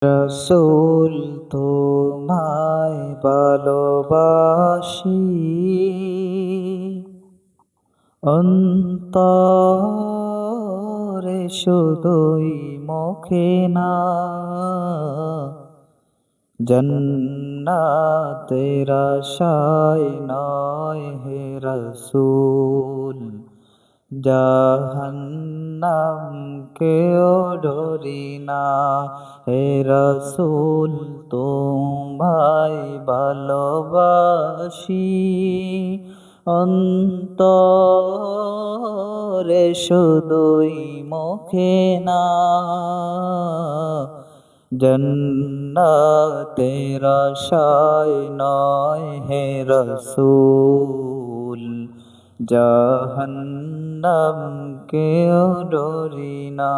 রসূল তোমায় ভালোবাসি, অন্তরে শুধুই মুখে না। জান্নাতের আশায় নয় হে রসূল, জাহান্নামকেও ডরি না। হে রসূল তোমায় ভালোবাসি, অন্তরে শুধুই মুখে না। জান্নাতের আশায় নয় হে রসূল, জাহান্নামকেও ডরি না।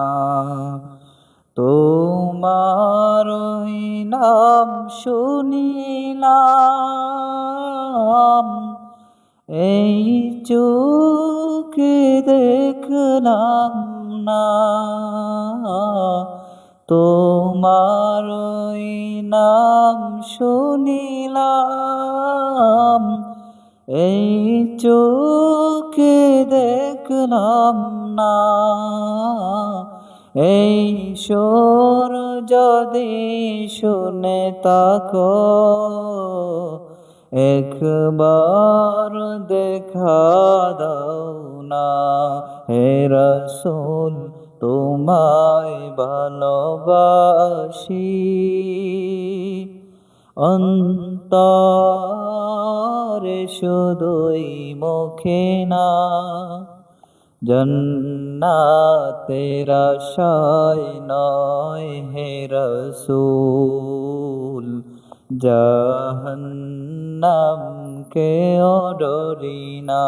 তোমারই নাম শুনিলাম, এই চোখে দেখলাম না। তোমারই নাম শুনিলাম, এই চোখে দেখলাম না। এই সুর যদি শুনে থাকো, একবার দেখা দাও না। হে রসূল তোমায় ভালোবাসি, অন্তরে শুধুই মুখে না। জান্নাতের আশায় নয় হে রসূল, জাহান্নামকেও ডরি না।